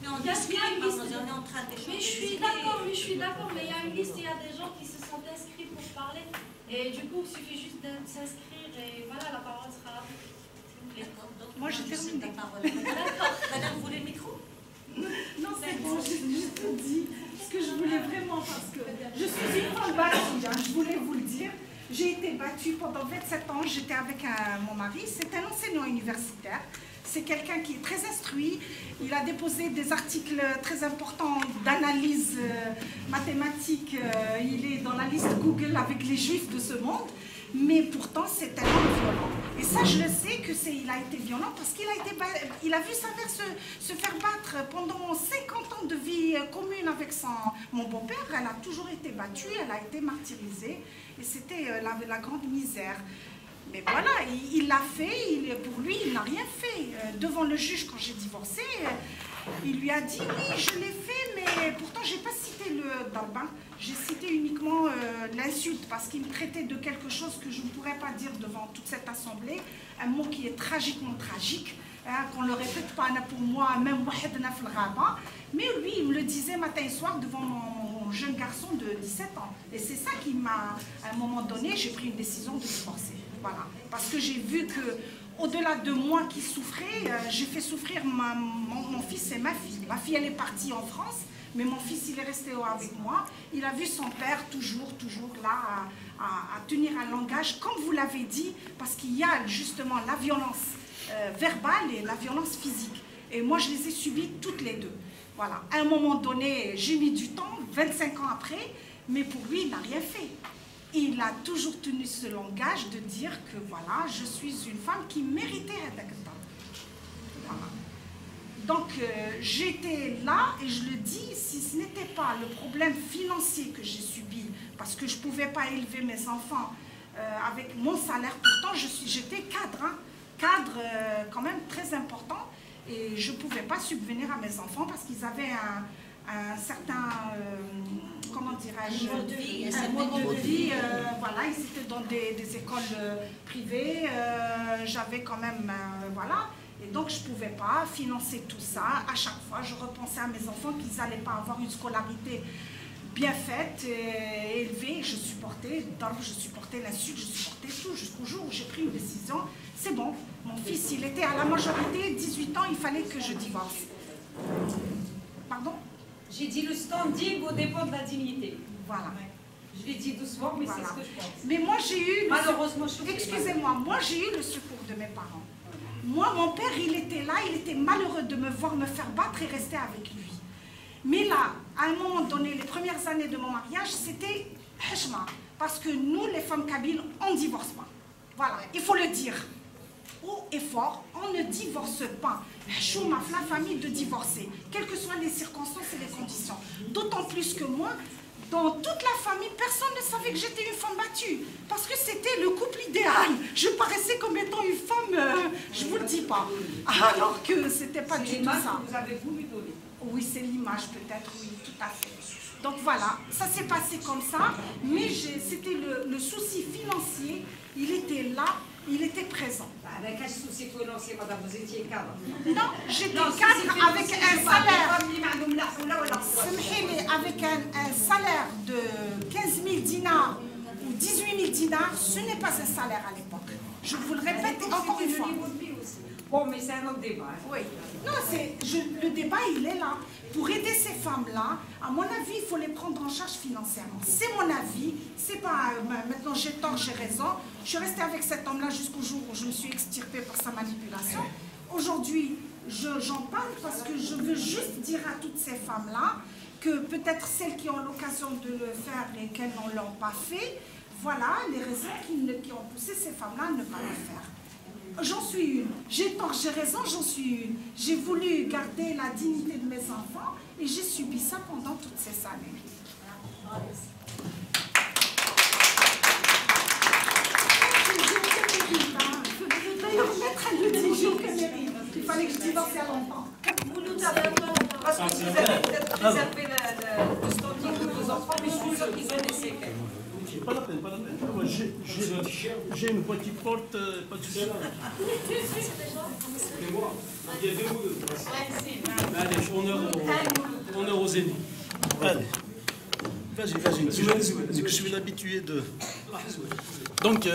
Mais on discute, on est en train d'échanger. Mais je suis d'accord, mais il y a une liste, il y a des gens qui se sont inscrits pour parler. Et du coup, il suffit juste de s'inscrire et voilà, la parole sera à vous. Moi, je termine. D'accord. Madame, vous voulez le micro? Non, c'est bon, je te dis ce que je voulais vraiment, parce que je suis une femme battue, je voulais vous le dire. J'ai été battue pendant 27 ans, j'étais avec mon mari, c'est un enseignant universitaire. C'est quelqu'un qui est très instruit, il a déposé des articles très importants d'analyse mathématique, il est dans la liste Google avec les juifs de ce monde, mais pourtant c'est un homme violent. Et ça je le sais qu'il a été violent parce qu'il a vu sa mère se faire battre pendant 50 ans de vie commune avec mon beau-père, elle a toujours été battue, elle a été martyrisée et c'était la grande misère. Mais voilà, il l'a fait, pour lui, il n'a rien fait. Devant le juge, quand j'ai divorcé, il lui a dit, oui, je l'ai fait, mais pourtant, je n'ai pas cité le dalba. J'ai cité uniquement l'insulte, parce qu'il me traitait de quelque chose que je ne pourrais pas dire devant toute cette assemblée, un mot qui est tragiquement tragique, qu'on ne le répète pas pour moi, même mais lui, il me le disait matin et soir devant mon jeune garçon de 17 ans. Et c'est ça qui m'a, à un moment donné, j'ai pris une décision de divorcer. Voilà. Parce que j'ai vu que, au-delà de moi qui souffrais, j'ai fait souffrir mon fils et ma fille. Ma fille, elle est partie en France, mais mon fils, il est resté avec moi. Il a vu son père toujours là à tenir un langage, comme vous l'avez dit, parce qu'il y a justement la violence verbale et la violence physique. Et moi, je les ai subies toutes les deux. Voilà. À un moment donné, j'ai mis du temps, 25 ans après, mais pour lui, il n'a rien fait. Il a toujours tenu ce langage de dire que voilà, je suis une femme qui méritait un acte. Voilà. Donc j'étais là et je le dis, si ce n'était pas le problème financier que j'ai subi, parce que je ne pouvais pas élever mes enfants avec mon salaire, pourtant j'étais cadre, cadre quand même très important, et je ne pouvais pas subvenir à mes enfants parce qu'ils avaient un certain, comment dirais-je, un mode de vie, voilà, ils étaient dans des écoles privées, j'avais quand même, voilà, et donc je ne pouvais pas financer tout ça. À chaque fois, je repensais à mes enfants qu'ils n'allaient pas avoir une scolarité bien faite, élevée, je supportais l'insulte, je supportais tout, jusqu'au jour où j'ai pris une décision, c'est bon, mon fils, il était à la majorité, 18 ans, il fallait que je divorce. Pardon? J'ai dit le standing au dépend de la dignité. Voilà. Je l'ai dit doucement, mais voilà. c'est ce que je pense. Mais moi, j'ai eu... Malheureusement, excusez-moi, moi, j'ai eu le secours de mes parents. Moi, mon père, il était là, il était malheureux de me voir me faire battre et rester avec lui. Mais là, à un moment donné, les premières années de mon mariage, c'était hachma. Parce que nous, les femmes kabyles, on ne divorce pas. Voilà, il faut le dire. Haut et fort, on ne divorce pas. Chouma, la famille de divorcer, quelles que soient les circonstances et les conditions. D'autant plus que moi, dans toute la famille, personne ne savait que j'étais une femme battue. Parce que c'était le couple idéal. Je paraissais comme étant une femme, je ne vous le dis pas. Alors que c'était pas du tout ça. C'est l'image que vous avez voulu donner. Oui, c'est l'image peut-être, oui, tout à fait. Donc voilà, ça s'est passé comme ça. Mais c'était le souci financier, il était là. Il était présent. Avec un souci financier, madame, vous étiez cadre. Non, j'étais cadre avec un salaire. Avec un salaire de 15 000 dinars ou 18 000 dinars, ce n'est pas un salaire à l'époque. Je vous le répète encore une fois. Bon, mais c'est un autre débat. Oui. Non, le débat, il est là. Pour aider ces femmes-là, à mon avis, il faut les prendre en charge financièrement. C'est mon avis. C'est pas maintenant j'ai tort, j'ai raison. Je suis restée avec cet homme-là jusqu'au jour où je me suis extirpée par sa manipulation. Aujourd'hui, j'en parle parce que je veux juste dire à toutes ces femmes-là que peut-être celles qui ont l'occasion de le faire et qu'elles ne l'ont pas fait, voilà les raisons qui ont poussé ces femmes-là à ne pas le faire. J'en suis une. J'ai tort, j'ai raison, j'en suis une. J'ai voulu garder la dignité de mes enfants et j'ai subi ça pendant toutes ces années. D'ailleurs, maître, elle le dit, j'ai aucun mérite. Il fallait que je divorce il y a longtemps. Vous nous avez parce que vous avez peut-être préservé le standing de vos enfants, mais je suis sûre qu'ils ont des séquelles. Pas la peine, pas la peine. Moi, j'ai une petite porte, pas de souci. C'est moi. Il y a deux ou deux. Allez, honneur aux aînés. Allez. Vas-y. Je suis l'habitué de... Donc,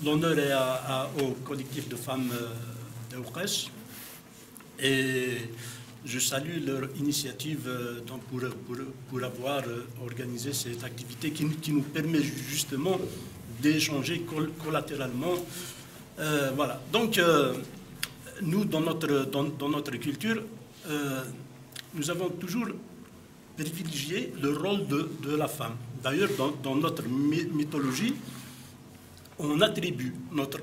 l'honneur est au collectif de femmes de Ouqesh. Et je salue leur initiative pour avoir organisé cette activité qui nous permet justement d'échanger collatéralement. Voilà. Donc, nous, dans notre culture, nous avons toujours privilégié le rôle de la femme. D'ailleurs, dans notre mythologie, on attribue notre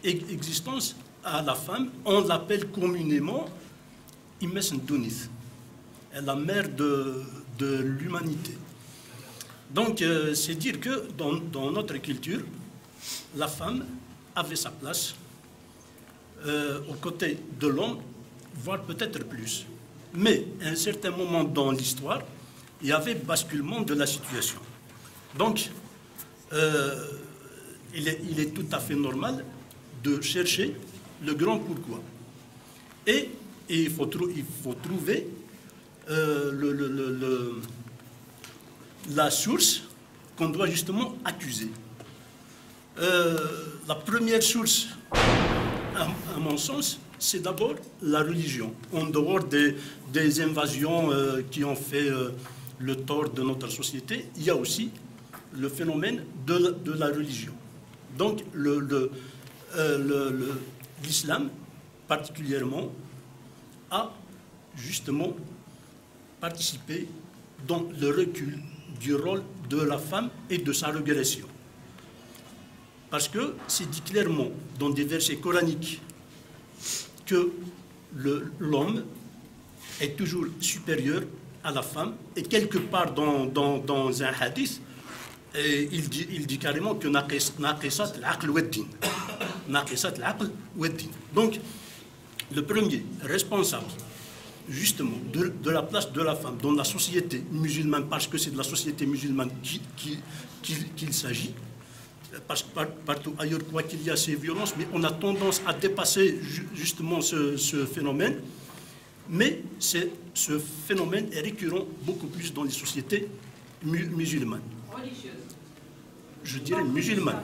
existence à la femme. On l'appelle communément Imesndunith, la mère de l'humanité. Donc, c'est dire que dans notre culture, la femme avait sa place aux côtés de l'homme, voire peut-être plus. Mais à un certain moment dans l'histoire, il y avait basculement de la situation. Donc, il est tout à fait normal de chercher le grand pourquoi. Et il faut trouver la source qu'on doit justement accuser. La première source, à mon sens, c'est d'abord la religion. En dehors des invasions qui ont fait le tort de notre société, il y a aussi le phénomène de la religion. Donc l'islam, particulièrement, a justement participé dans le recul du rôle de la femme et de sa régression. Parce que c'est dit clairement dans des versets coraniques que l'homme est toujours supérieur à la femme, et quelque part dans un hadith, il dit carrément que naqisat al-aql wa ad-din. Naqisat al-aql wa ad-din. Donc, le premier responsable, justement, de la place de la femme dans la société musulmane, parce que c'est de la société musulmane qu'il s'agit, parce que partout ailleurs, quoi qu'il y a ces violences, mais on a tendance à dépasser justement ce phénomène. Mais ce phénomène est récurrent beaucoup plus dans les sociétés musulmanes. Religieuses. Je dirais musulmanes.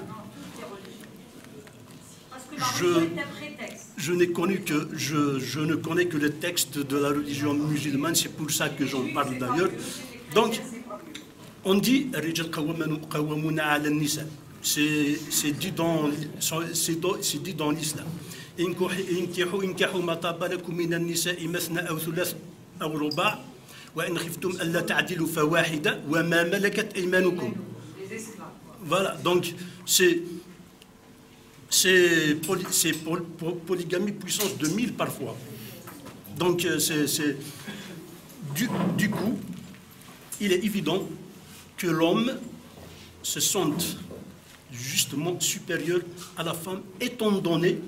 Parce que la religion est un prétexte. Je ne connais que les textes de la religion musulmane, c'est pour ça que j'en parle d'ailleurs. Donc, on dit c'est dit dans l'islam. انكحوا ما طاب لكم من النساء مثنى أو ثلاث أو رباع وإن خفتم ألا تعدلوا فواحدة وما ملكت أيمانكم. Voilà, donc c'est polygamie puissance 2000 parfois. Donc du coup, il est évident que l'homme se sente justement supérieur à la femme, étant donné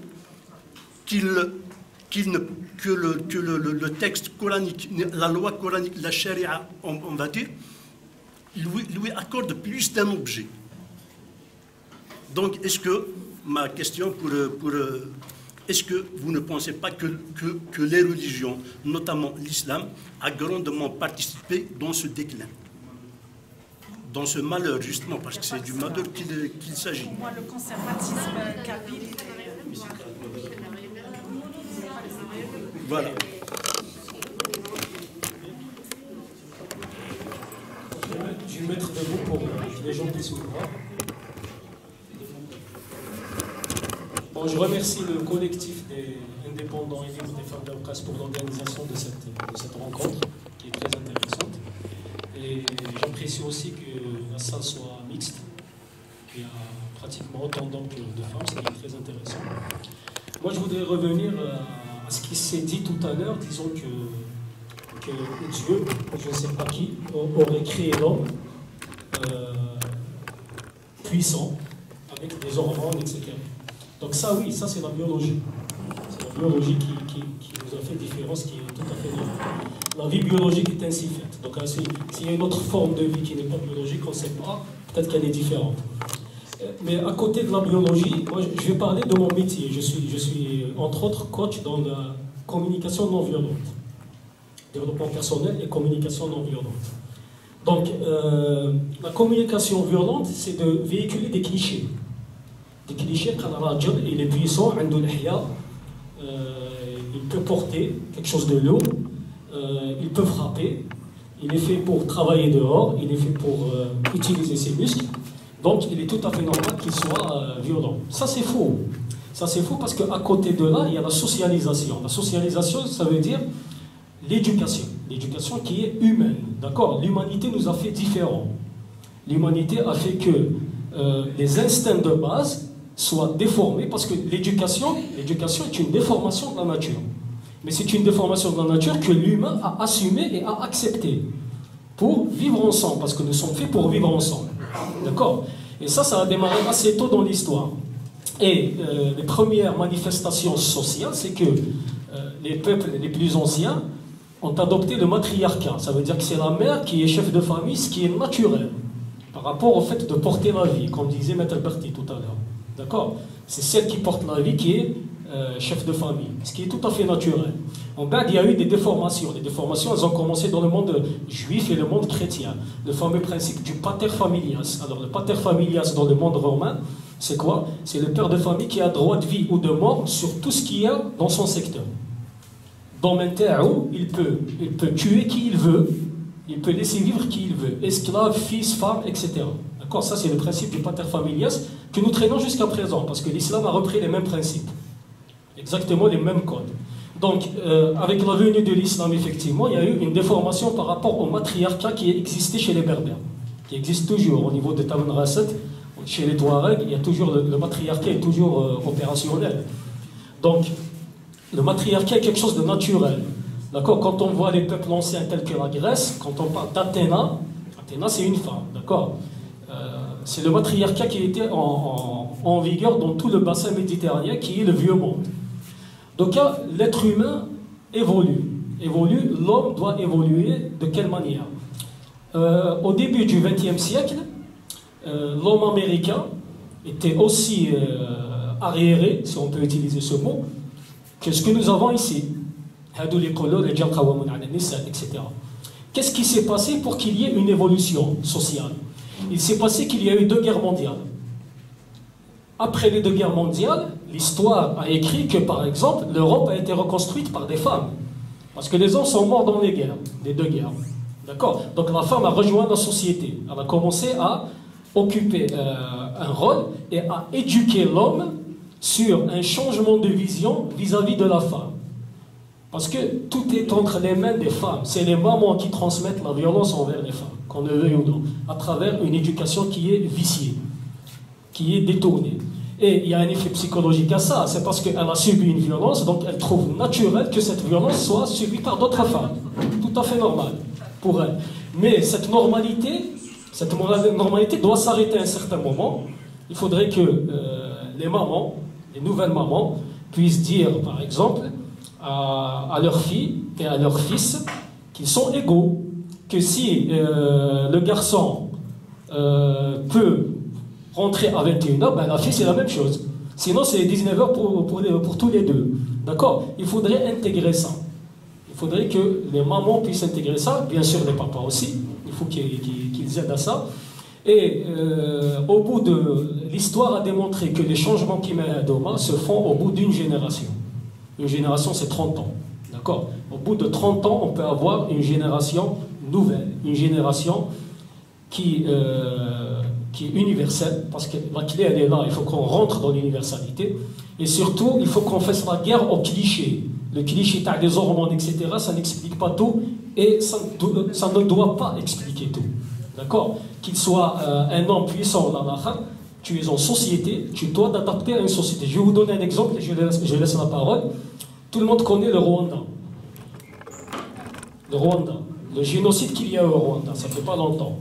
que le texte coranique, la loi coranique, la charia, on va dire, lui accorde plus d'un objet. Donc, est-ce que, ma question est-ce que vous ne pensez pas que les religions, notamment l'islam, a grandement participé dans ce déclin, dans ce malheur, justement, parce que c'est du malheur qu'il s'agit? Moi, le conservatisme kabyle. Voilà. Je vais mettre debout pour que les gens puissent vous voir. Bon, je remercie le collectif des indépendants et libres des femmes d'Aoukas pour l'organisation de cette rencontre, qui est très intéressante. Et j'apprécie aussi que la salle soit mixte. Il y a pratiquement autant d'hommes que de femmes, ce qui est très intéressant. Moi, je voudrais revenir à ce qui s'est dit tout à l'heure. Disons que Dieu, je ne sais pas qui, aurait créé l'homme puissant, avec des hormones, etc. Donc ça, oui, ça c'est la biologie. C'est la biologie qui nous a fait différence, qui est tout à fait normal. La vie biologique est ainsi faite. Donc s'il y a une autre forme de vie qui n'est pas biologique, on ne sait pas, peut-être qu'elle est différente. Mais à côté de la biologie, moi, je vais parler de mon métier. Je suis entre autres coach dans la communication non violente. Développement personnel et communication non violente. Donc, la communication violente, c'est de véhiculer des clichés. Des clichés quand il est puissant, il peut porter quelque chose de lourd, il peut frapper, il est fait pour travailler dehors, il est fait pour utiliser ses muscles. Donc, il est tout à fait normal qu'il soit violent. Ça, c'est faux. Ça, c'est faux parce qu'à côté de là, il y a la socialisation. La socialisation, ça veut dire l'éducation. L'éducation qui est humaine. D'accord? L'humanité nous a fait différents. L'humanité a fait que les instincts de base soient déformés parce que l'éducation est une déformation de la nature. Mais c'est une déformation de la nature que l'humain a assumée et a acceptée pour vivre ensemble, parce que nous sommes faits pour vivre ensemble. D'accord? Et ça a démarré assez tôt dans l'histoire. Et les premières manifestations sociales, c'est que les peuples les plus anciens ont adopté le matriarcat. Ça veut dire que c'est la mère qui est chef de famille, ce qui est naturel par rapport au fait de porter la vie, comme disait Maître Berti tout à l'heure. D'accord? C'est celle qui porte la vie qui est chef de famille, ce qui est tout à fait naturel. En bas, il y a eu des déformations. Les déformations, elles ont commencé dans le monde juif et le monde chrétien. Le fameux principe du pater familias. Alors, le pater familias dans le monde romain, c'est quoi? C'est le père de famille qui a droit de vie ou de mort sur tout ce qu'il y a dans son secteur. Dans Mentéaou, il peut tuer qui il veut, il peut laisser vivre qui il veut, esclaves, fils, femmes, etc. D'accord? Ça, c'est le principe du pater familias que nous traînons jusqu'à présent, parce que l'islam a repris les mêmes principes, exactement les mêmes codes. Donc, avec la venue de l'islam, effectivement, il y a eu une déformation par rapport au matriarcat qui existait chez les Berbères, qui existe toujours au niveau de Taman Rasset. Chez les Touaregs, il y a toujours le matriarcat est toujours opérationnel. Donc, le matriarcat est quelque chose de naturel. D'accord? Quand on voit les peuples anciens tels que la Grèce, quand on parle d'Athéna, Athéna c'est une femme, d'accord? C'est le matriarcat qui était en vigueur dans tout le bassin méditerranéen, qui est le vieux monde. Donc l'être humain évolue. L'homme doit évoluer de quelle manière? Au début du XXe siècle, l'homme américain était aussi arriéré, si on peut utiliser ce mot, que ce que nous avons ici. Etc. Qu'est-ce qui s'est passé pour qu'il y ait une évolution sociale? Il s'est passé qu'il y a eu 2 guerres mondiales. Après les 2 guerres mondiales, l'histoire a écrit que, par exemple, l'Europe a été reconstruite par des femmes. Parce que les hommes sont morts dans les guerres, les 2 guerres. D'accord? Donc la femme a rejoint la société. Elle a commencé à occuper un rôle et à éduquer l'homme sur un changement de vision vis-à-vis de la femme. Parce que tout est entre les mains des femmes. C'est les mamans qui transmettent la violence envers les femmes, qu'on le veuille ou non, à travers une éducation qui est viciée, qui est détournée. Et il y a un effet psychologique à ça. C'est parce qu'elle a subi une violence, donc elle trouve naturel que cette violence soit subie par d'autres femmes. Tout à fait normal pour elle. Mais cette normalité doit s'arrêter à un certain moment. Il faudrait que les mamans, les nouvelles mamans, puissent dire, par exemple, à leurs filles et à leurs fils qu'ils sont égaux. Que si le garçon peut rentrer à 21h, ben la fille c'est la même chose. Sinon c'est 19h pour tous les deux. D'accord? Il faudrait intégrer ça. Il faudrait que les mamans puissent intégrer ça, bien sûr les papas aussi, il faut qu'ils aident à ça. Et au bout de... L'histoire a démontré que les changements qui mènent à Doma se font au bout d'une génération. Une génération c'est 30 ans. D'accord? Au bout de 30 ans, on peut avoir une génération nouvelle, une génération qui est universelle, parce que la clé elle est là, il faut qu'on rentre dans l'universalité, et surtout il faut qu'on fasse la guerre aux clichés. Le cliché t'as des hormones, etc., ça n'explique pas tout, et ça ne doit pas expliquer tout. D'accord? Qu'il soit un homme puissant ou la tu es en société, tu dois t'adapter à une société. Je vais vous donner un exemple, et je laisse la parole. Tout le monde connaît le Rwanda. Le Rwanda. Le génocide qu'il y a au Rwanda, ça ne fait pas longtemps.